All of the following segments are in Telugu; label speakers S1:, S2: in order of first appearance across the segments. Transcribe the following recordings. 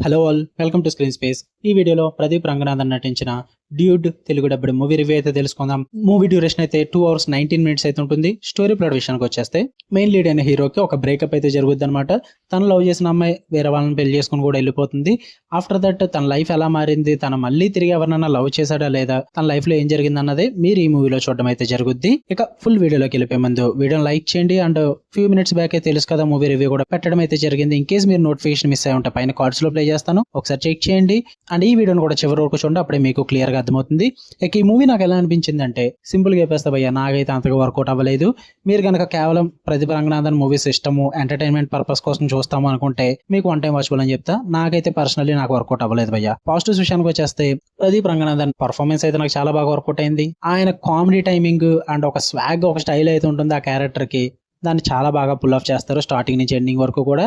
S1: Hello all, welcome to screen space. ఈ వీడియోలో ప్రదీప్ రంగనాథన్ నటించిన డ్యూడ్ తెలుగు డబ్బుడు మూవీ రివ్యూ అయితే తెలుసుకుందాం. మూవీ డ్యూరేషన్ అయితే 2 hours 19 minutes అయితే ఉంటుంది. స్టోరీ ప్లాట్ విషయానికి వచ్చేస్తే మెయిన్ లీడ్ అయిన హీరోకి ఒక బ్రేకప్ అయితే జరుగుద్ది అనమాట. తను లవ్ చేసిన అమ్మాయి వేరే వాళ్ళని పెళ్లి చేసుకుని కూడా వెళ్ళిపోతుంది. ఆఫ్టర్ దట్ తన లైఫ్ ఎలా మారింది, తను మళ్ళీ తిరిగి ఎవరినైనా లవ్ చేశాడా లేదా, తన లైఫ్ లో ఏం జరిగింది అన్నదే మీరు ఈ మూవీలో చూడడం అయితే జరుగుద్ది. ఇక ఫుల్ వీడియోలోకి వెళ్ళిపోయే ముందు వీడియోని లైక్ చేయండి. అండ్ ఫ్యూ మినిట్స్ బ్యాక్ అయితే తెలుసు కదా మూవీ రివ్యూ కూడా పెట్టడం అయితే జరిగింది. ఇన్ కేస్ మీరు నోటిఫికేషన్ మిస్ అయి ఉంటే పైన కార్డ్స్ లో ప్లే చేస్తాను, ఒకసారి చెక్ చేయండి. అండ్ ఈ వీడియోని కూడా చివరి వరకు చూడండి, అప్పుడే మీకు క్లియర్ గా అర్థమవుతుంది. ఇక ఈ మూవీ నాకు ఎలా అనిపించింది అంటే, సింపుల్ గా చెప్పేస్తా భయ్యా, నాకైతే అంతగా వర్కౌట్ అవ్వలేదు. మీరు కనుక కేవలం ప్రదీప్ రంగనాథన్ మూవీస్ ఇష్టము, ఎంటర్టైన్మెంట్ పర్పస్ కోసం చూస్తాము అనుకుంటే మీకు వన్ టైం వాచబుల్ అని చెప్తా. నాకైతే పర్సనల్లీ నాకు వర్కౌట్ అవ్వలేదు భయ్యా. పాజిటివ్స్ విషయానికి వచ్చేస్తే ప్రదీప్ రంగనాథన్ పర్ఫార్మెన్స్ అయితే నాకు చాలా బాగా వర్కౌట్ అయింది. ఆయన కామెడీ టైమింగ్ అండ్ ఒక స్వాగ్, ఒక స్టైల్ అయితే ఉంటుంది ఆ క్యారెక్టర్ కి, దాన్ని చాలా బాగా పుల్ ఆఫ్ చేస్తారు. స్టార్టింగ్ నుంచి ఎండింగ్ వరకు కూడా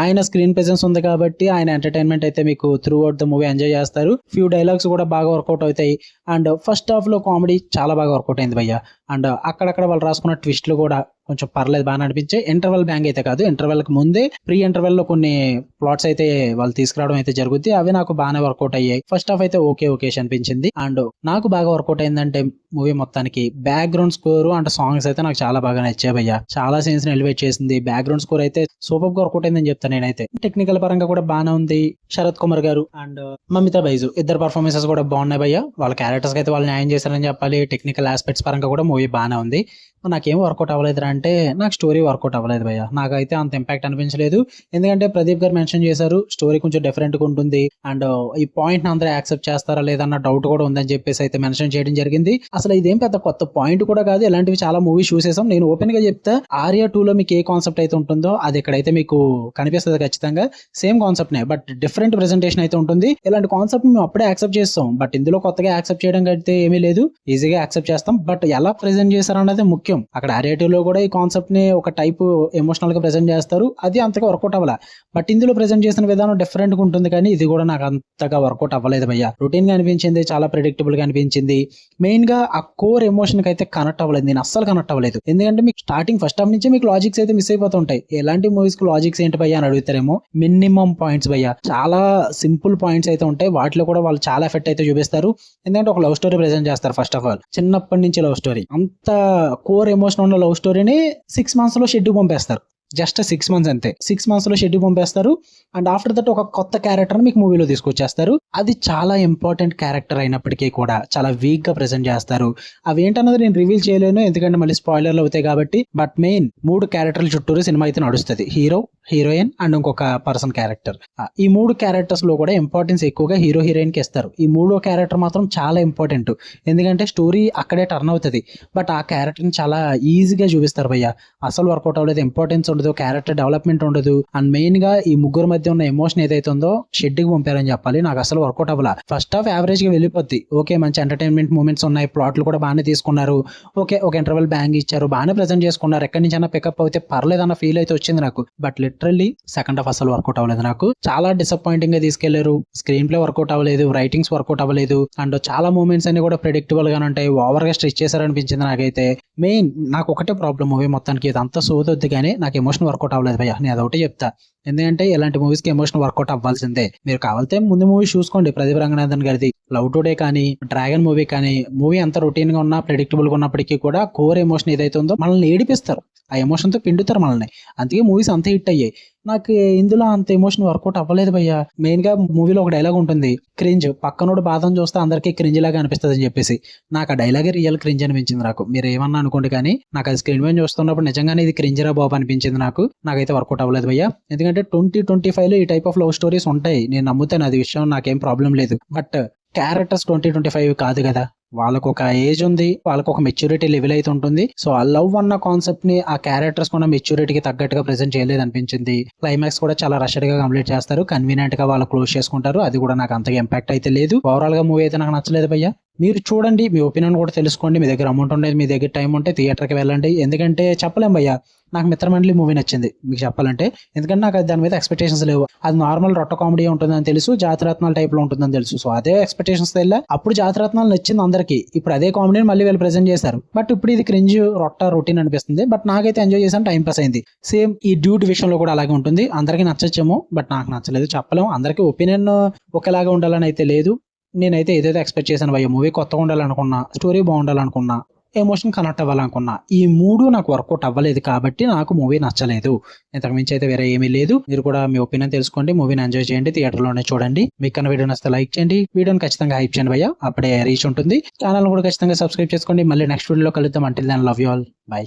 S1: ఆయన స్క్రీన్ ప్రెసెన్స్ ఉంది కాబట్టి ఆయన ఎంటర్టైన్మెంట్ అయితే మీకు through out the movie enjoy చేస్తారు. ఫ్యూ డైలాగ్స్ కూడా బాగా వర్కౌట్ అవుతాయి. అండ్ ఫస్ట్ హాఫ్ లో కామెడీ చాలా బాగా వర్కౌట్ అయింది భయ్య. అండ్ అక్కడక్కడ వాళ్ళు రాసుకున్న ట్విస్ట్లు కూడా కొంచెం పర్లేదు, బాగా అనిపించే. ఇంటర్వెల్ బ్యాంగ్ అయితే కాదు, ఇంటర్వెల్ కి ముందే ప్రీ ఇంటర్వెల్ లో కొన్ని ప్లాట్స్ అయితే వాళ్ళు తీసుకురావడం అయితే జరుగుద్ది. అవి నాకు బాగానే వర్కౌట్ అయ్యాయి. ఫస్ట్ హాఫ్ అయితే ఓకే అనిపించింది. అండ్ నాకు బాగా వర్కౌట్ అయిందంటే మూవీ మొత్తానికి బ్యాక్గ్రౌండ్ స్కోర్ అండ్ సాంగ్స్ అయితే నాకు చాలా బాగా నచ్చాయి భయ్య. చాలా సీన్స్ ని ఎలివేట్ చేసింది. బ్యాక్గ్రౌండ్ స్కోర్ అయితే సూపర్ గా వర్కౌట్ అయిందని చెప్తాను నేనైతే. టెక్నికల్ పరంగా కూడా బాగానే ఉంది. శరత్ కుమార్ గారు అండ్ మమితా బైజు ఇద్దరు పర్ఫార్మెన్సెస్ కూడా బాగున్నాయి భయ్య. వాళ్ళ క్యారెక్టర్స్ అయితే వాళ్ళు న్యాయం చేశారని చెప్పాలి. టెక్నికల్ ఆస్పెక్ట్స్ పరంగా కూడా మూవీ బాగానే ఉంది. నాకేం వర్కౌట్ అవ్వలేదురా అంటే, నాకు స్టోరీ వర్కౌట్ అవ్వలేదు భయ్య. నాకైతే అంత ఇంపాక్ట్ అనిపించలేదు. ఎందుకంటే ప్రదీప్ గారు మెన్షన్ చేశారు స్టోరీ కొంచెం డిఫరెంట్ గా ఉంటుంది అండ్ ఈ పాయింట్ ని అందరూ యాక్సెప్ట్ చేస్తారా లేదన్న డౌట్ కూడా ఉందని చెప్పేసి అయితే మెన్షన్ చేయడం జరిగింది. అసలు ఇదేం పెద్ద కొత్త పాయింట్ కూడా కాదు. ఇలాంటివి చాలా మూవీస్ చూసేసాం. నేను ఓపెన్ గా చెప్తా, ఆర్యా 2 లో మీకు ఏ కాన్సెప్ట్ అయితే ఉంటుందో అది ఇక్కడైతే మీకు కనిపిస్తుంది ఖచ్చితంగా. సేమ్ కాన్సెప్ట్ నే, బట్ డిఫరెంట్ ప్రెజెంటేషన్ అయితే ఉంటుంది. ఇలాంటి కాన్సెప్ట్ మేము అప్పుడే యాక్సెప్ట్ చేస్తాం, బట్ ఇందులో కొత్తగా యాక్సెప్ట్ చేయడం అయితే ఏమీ లేదు. ఈజీగా యాక్సెప్ట్ చేస్తాం, బట్ ఎలా ప్రెజెంట్ చేశారన్నది ముఖ్యం. అక్కడ ఆర్యేటివ్ లో కూడా ఈ కాన్సెప్ట్ ని ఒక టైప్ ఎమోషనల్ గా ప్రెజెంట్ చేస్తారు, అది అంతగా వర్కౌట్ అవ్వాల. బట్ ఇందులో ప్రెజెంట్ చేసిన విధానం డిఫరెంట్ గా ఉంటుంది, కానీ ఇది కూడా నాకు అంతగా వర్కౌట్ అవ్వలేదు భయ్య. రొటీన్ గా అనిపించింది, చాలా ప్రెడిక్టబుల్ గా అనిపించింది. మెయిన్ గా ఆ కోర్ ఎమోషన్ కి అయితే కనెక్ట్ అవ్వలేదు, నేను అస్సలు కనెక్ట్ అవ్వలేదు. ఎందుకంటే మీకు స్టార్టింగ్ ఫస్ట్ హాఫ్ నుంచి మీకు లాజిక్స్ అయితే మిస్ అయిపోతుంటాయి. ఎలాంటి మూవీస్ కి లాజిక్స్ ఏంటి భయ్య అని అడుగుతారేమో. మినిమం పాయింట్స్ భయ్య, చాలా సింపుల్ పాయింట్స్ అయితే ఉంటాయి. వాటిలో కూడా వాళ్ళు చాలా ఎఫెక్ట్ అయితే చూపిస్తారు. ఎందుకంటే ఒక లవ్ స్టోరీ ప్రెజెంట్ చేస్తారు. ఫస్ట్ ఆఫ్ ఆల్ చిన్నప్పటి నుంచి లవ్ స్టోరీ, అంత కోర్ ఎమోషన్ ఉన్న లవ్ స్టోరీని 6 months లో షెడ్యూల్ పంపేస్తారు. జస్ట్ 6 months అంతే. 6 months లో షెడ్యూల్ పంపేస్తారు. అండ్ ఆఫ్టర్ దట్ ఒక కొత్త క్యారెక్టర్ మీకు మూవీలో తీసుకొచ్చేస్తారు. అది చాలా ఇంపార్టెంట్ క్యారెక్టర్ అయినప్పటికీ కూడా చాలా వీక్ గా ప్రెజెంట్ చేస్తారు. అవి ఏంటన్నది నేను రివీల్ చేయలేను, ఎందుకంటే మళ్ళీ స్పాయిలర్లు అవుతాయి కాబట్టి. బట్ మెయిన్ 3 క్యారెక్టర్ల చుట్టూరు సినిమా అయితే నడుస్తుంది. హీరో, హీరోయిన్ అండ్ ఇంకొక పర్సన్ క్యారెక్టర్. ఈ 3 క్యారెక్టర్స్ లో కూడా ఇంపార్టెన్స్ ఎక్కువగా హీరో హీరోయిన్ కి ఇస్తారు. ఈ 3వ క్యారెక్టర్ మాత్రం చాలా ఇంపార్టెంట్, ఎందుకంటే స్టోరీ అక్కడే టర్న్ అవుతుంది. బట్ ఆ క్యారెక్టర్ ని చాలా ఈజీగా చూపిస్తారు భయ్య. అసలు వర్కౌట్ అవ్వలేదు. ఇంపార్టెన్స్ ఉండదు, క్యారెక్టర్ డెవలప్మెంట్ ఉండదు. అండ్ మెయిన్ గా ఈ ముగ్గురు మధ్య ఉన్న ఎమోషన్ ఏదైతే ఉందో షెడ్ కి పంపారని చెప్పాలి. నాకు అసలు వర్కౌట్ అవ్వాల. ఫస్ట్ హాఫ్ యావరేజ్ గా వెళ్ళిపోద్ది. ఓకే, మంచి ఎంటర్టైన్మెంట్ మూమెంట్స్ ఉన్నాయి, ప్లాట్లు కూడా బాగానే తీసుకున్నారు. ఓకే, ఒక ఇంటర్వెల్ బ్యాంగ్ ఇచ్చారు, బాగానే ప్రెజెంట్ చేసుకున్నారు. ఎక్కడి నుంచి అయినా పికప్ అయితే పర్లేదన్న ఫీల్ అయితే వచ్చింది నాకు. బట్ లిటరల్లీ సెకండ్ హాఫ్ అసలు వర్కౌట్ అవ్వలేదు. నాకు చాలా డిసప్పాయింటింగ్ గా తీసుకెళ్లారు. స్క్రీన్ ప్లే వర్కౌట్ అవ్వలేదు, రైటింగ్స్ వర్కౌట్ అవ్వలేదు. అండ్ చాలా మూమెంట్స్ అన్ని కూడా ప్రెడిక్టబుల్ గా ఉంటాయి. ఓవర్ గా స్ట్రెచ్ చేశారనిపించింది నాకైతే. మెయిన్ నాకు ఒకటే ప్రాబ్లం మూవీ మొత్తానికి, ఇదంతా సోదొద్దు కానీ నాకు ఎమోషన్ వర్కౌట్ అవ్వలేదు భయ్య. నేను అదొకటి చెప్తా. ఎందుకంటే ఇలాంటి మూవీస్ కి ఎమోషన్ వర్కౌట్ అవ్వాల్సిందే. మీరు కావాలంటే ముందు మూవీ చూసుకోండి, ప్రదీప్ రంగనాథన్ గారిది లవ్ టుడే కానీ, డ్రాగన్ మూవీ కానీ. మూవీ అంత రొటీన్ గా ఉన్నా, ప్రెడిక్టబుల్ గా ఉన్నప్పటికీ కూడా కోర్ ఎమోషన్ ఏదైతే ఉందో మనల్ని ఏడిపిస్తారు. ఆ ఎమోషన్ తో పిండుతారు మనల్ని. అందుకే మూవీస్ అంత హిట్ అయ్యాయి. నాకు ఇందులో అంత ఎమోషన్ వర్కౌట్ అవ్వలేదు భయ్య. మెయిన్ గా మూవీలో ఒక డైలాగ్ ఉంటుంది, క్రింజ్, పక్కనోడు బాధను చూస్తే అందరికీ క్రింజ్ లాగా అనిపిస్తుంది అని చెప్పేసి. నాకు ఆ డైలాగే రియల్ క్రింజ్ అనిపించింది నాకు. మీరు ఏమన్నా అనుకోండి కానీ నాకు అది స్క్రీన్ మీద చూస్తున్నప్పుడు నిజంగానే ఇది క్రింజరా బాబు అనిపించింది నాకు. నాకైతే వర్కౌట్ అవ్వలేదు భయ్య. ఎందుకంటే 2025 లో ఈ టైప్ ఆఫ్ లవ్ స్టోరీస్ ఉంటాయి, నేను నమ్ముతాను. అది విషయం నాకేం ప్రాబ్లం లేదు. బట్ క్యారెక్టర్స్ 2025 కాదు కదా. వాళ్ళకు ఒక ఏజ్ ఉంది, వాళ్ళకు ఒక మెచ్యూరిటీ లెవెల్ అయితే ఉంటుంది. సో ఆ లవ్ అన్న కాన్సెప్ట్ ని ఆ క్యారెక్టర్స్ కూడా మెచ్యూరిటీకి తగ్గట్టుగా ప్రెజెంట్ చేయలేదు అనిపించింది. క్లైమాక్స్ కూడా చాలా రష్డ్ గా కంప్లీట్ చేస్తారు, కన్వీనియంట్ గా వాళ్ళు క్లోజ్ చేసుకుంటారు. అది కూడా నాకు అంతగా ఇంపాక్ట్ అయితే లేదు. ఓవరాల్ గా మూవీ అయితే నాకు నచ్చలేదు భయ్య. మీరు చూడండి, మీ ఒపీనియన్ కూడా తెలుసుకోండి. మీ దగ్గర అమౌంట్ ఉండేది, మీ దగ్గర టైం ఉంటే థియేటర్కి వెళ్ళండి. ఎందుకంటే చెప్పలేం భయ్య, నాకు మిత్రమండలి మూవీ నచ్చింది మీకు చెప్పాలంటే. ఎందుకంటే నాకు దాని మీద ఎక్స్పెక్టేషన్స్ లేవు. అది నార్మల్ రొట్ట కామెడీ ఉంటుందని తెలుసు, జాతిరత్నాల టైప్ లో ఉంటుందని తెలుసు. సో అదే ఎక్స్పెక్టేషన్స్ వెళ్ళా. అప్పుడు జాతిరత్నాలు నచ్చింది అందరికి. అందరికి. ఇప్పుడు అదే కామెడీని మళ్ళీ వీళ్ళు ప్రెజెంట్ చేశారు. బట్ ఇప్పుడు ఇది క్రింజ్ రొటీన్ అనిపిస్తుంది. బట్ నాకైతే ఎంజాయ్ చేశాను, టైం పాస్ అయింది. సేమ్ ఈ డ్యూడ్ విషయంలో కూడా అలాగే ఉంటుంది. అందరికి నచ్చచ్చేమో, బట్ నాకు నచ్చలేదు. చెప్పలేం, అందరికి ఒపీనియన్ ఒకేలాగా ఉండాలని అయితే లేదు. నేనైతే ఏదైతే ఎక్స్పెక్ట్ చేశాను భయ్య, మూవీ కొత్తగా ఉండాలనుకున్నా, స్టోరీ బాగుండాలనుకున్నా, ఎమోషన్ కనెక్ట్ అవ్వాలనుకున్నా, ఈ మూడు నాకు వర్కౌట్ అవ్వలేదు కాబట్టి నాకు మూవీ నచ్చలేదు. ఇంతకు మించి అయితే వేరే ఏమీ లేదు. మీరు కూడా మీ ఒపీనియన్ తెలుసుకోండి, మూవీని ఎంజాయ్ చేయండి, థియేటర్లోనే చూడండి. మీకు కన్నా వీడియో నచ్చితే లైక్ చేయండి, వీడియోని ఖచ్చితంగా హైప్ చేయండి భయ్య, అప్పుడే రీచ్ ఉంటుంది. ఛానల్ కూడా ఖచ్చితంగా సబ్స్క్రైబ్ చేసుకోండి. మళ్ళీ నెక్స్ట్ వీడియోలో కలుద్దాం. Until then love you all, by.